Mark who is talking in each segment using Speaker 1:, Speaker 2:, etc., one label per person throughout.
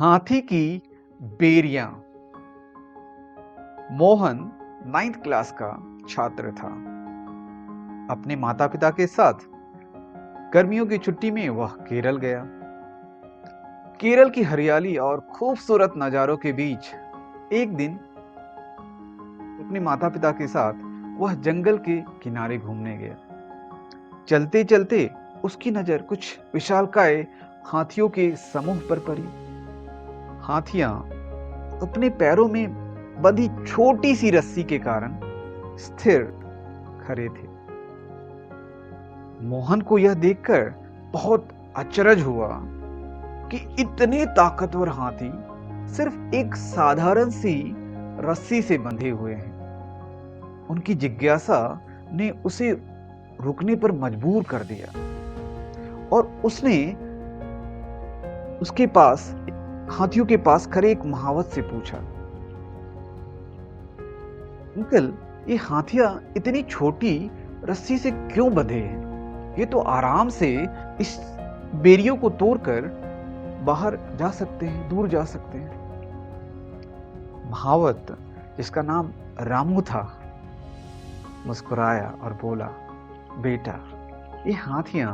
Speaker 1: हाथी की बेरियां। Mohan 9th class का छात्र था। अपने माता पिता के साथ गर्मियों की छुट्टी में वह केरल गया। केरल की हरियाली और खूबसूरत नजारों के बीच एक दिन अपने माता पिता के साथ वह जंगल के किनारे घूमने गया। चलते चलते उसकी नजर कुछ विशालकाय हाथियों के समूह पर पड़ी। हाथियां अपने पैरों में बंधी छोटी सी रस्सी के कारण स्थिर खड़े थे। मोहन को यह देखकर बहुत अचरज हुआ कि इतने ताकतवर हाथी सिर्फ एक साधारण सी रस्सी से बंधे हुए हैं। उनकी जिज्ञासा ने उसे रुकने पर मजबूर कर दिया और उसने उसके पास हाथियों के पास खड़े एक महावत से पूछा, अंकल, ये हाथियां इतनी छोटी रस्सी से क्यों बंधे हैं? ये तो आराम से इस बेरियों को तोड़कर बाहर जा सकते हैं, दूर जा सकते हैं। महावत, जिसका नाम रामू था, मुस्कुराया और बोला, बेटा, ये हाथियां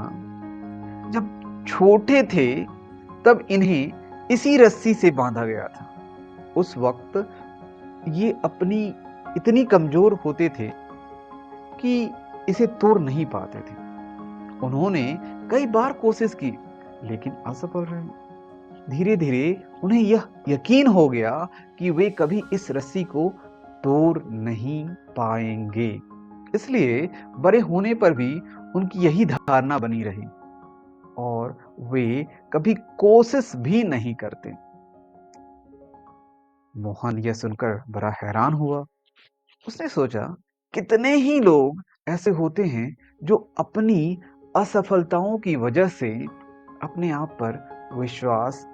Speaker 1: जब छोटे थे तब इन्हें इसी रस्सी से बांधा गया था। उस वक्त ये अपनी इतनी कमजोर होते थे कि इसे तोड़ नहीं पाते थे। उन्होंने कई बार कोशिश की लेकिन असफल रहे। धीरे धीरे उन्हें यह यकीन हो गया कि वे कभी इस रस्सी को तोड़ नहीं पाएंगे। इसलिए बड़े होने पर भी उनकी यही धारणा बनी रही और वे कभी कोशिश भी नहीं करते। मोहन यह सुनकर बड़ा हैरान हुआ। उसने सोचा, कितने ही लोग ऐसे होते हैं जो अपनी असफलताओं की वजह से अपने आप पर विश्वास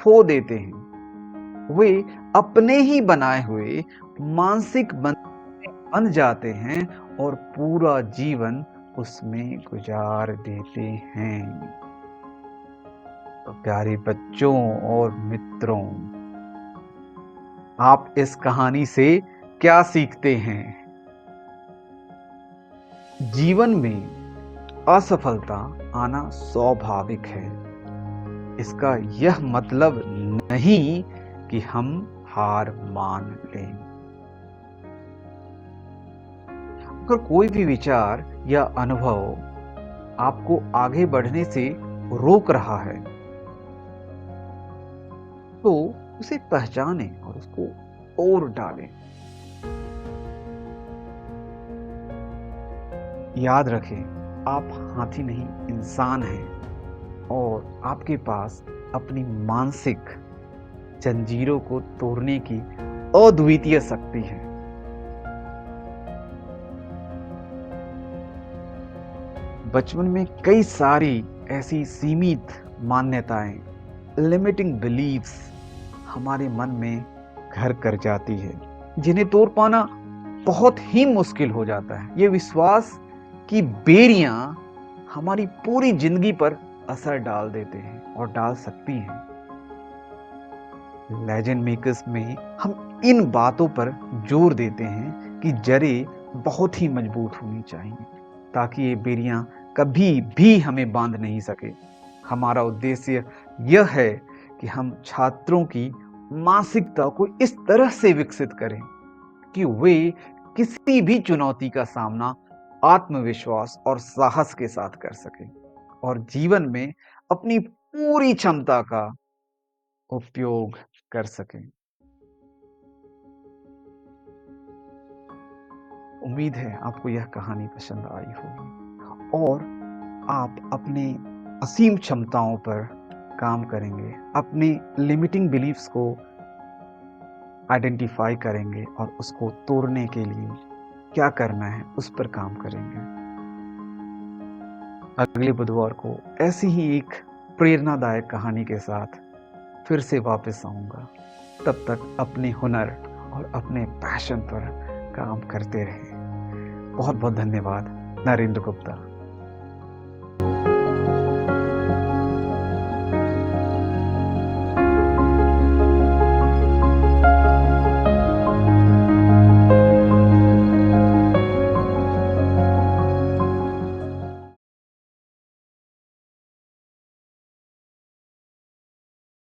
Speaker 1: खो देते हैं। वे अपने ही बनाए हुए मानसिक बंधन में बंध जाते हैं और पूरा जीवन उसमें गुजार देते हैं। तो प्यारे बच्चों और मित्रों, आप इस कहानी से क्या सीखते हैं? जीवन में असफलता आना स्वाभाविक है। इसका यह मतलब नहीं कि हम हार मान लें। अगर कोई भी विचार या अनुभव आपको आगे बढ़ने से रोक रहा है, तो उसे पहचानें और उसको तोड़ डालें। याद रखें, आप हाथी नहीं, इंसान हैं और आपके पास अपनी मानसिक जंजीरों को तोड़ने की अद्वितीय शक्ति है। बचपन में कई सारी ऐसी सीमित मान्यताएं, लिमिटिंग बिलीव्स हमारे मन में घर कर जाती है, जिन्हें तोड़ पाना बहुत ही मुश्किल हो जाता है। ये विश्वास की बेरियां हमारी पूरी जिंदगी पर असर डाल देते हैं और डाल सकती हैं। लेजेंड मेकर्स में हम इन बातों पर जोर देते हैं कि जड़ें बहुत ही मजबूत होनी चाहिए ताकि ये बेरियां कभी भी हमें बांध नहीं सके। हमारा उद्देश्य यह है कि हम छात्रों की मानसिकता को इस तरह से विकसित करें कि वे किसी भी चुनौती का सामना आत्मविश्वास और साहस के साथ कर सकें और जीवन में अपनी पूरी क्षमता का उपयोग कर सकें। उम्मीद है आपको यह कहानी पसंद आई होगी और आप अपने असीम क्षमताओं पर काम करेंगे, अपने लिमिटिंग बिलीफ्स को आइडेंटिफाई करेंगे और उसको तोड़ने के लिए क्या करना है उस पर काम करेंगे। अगले बुधवार को ऐसी ही एक प्रेरणादायक कहानी के साथ फिर से वापस आऊंगा। तब तक अपने हुनर और अपने पैशन पर काम करते रहें। बहुत बहुत धन्यवाद। नरेंद्र गुप्ता।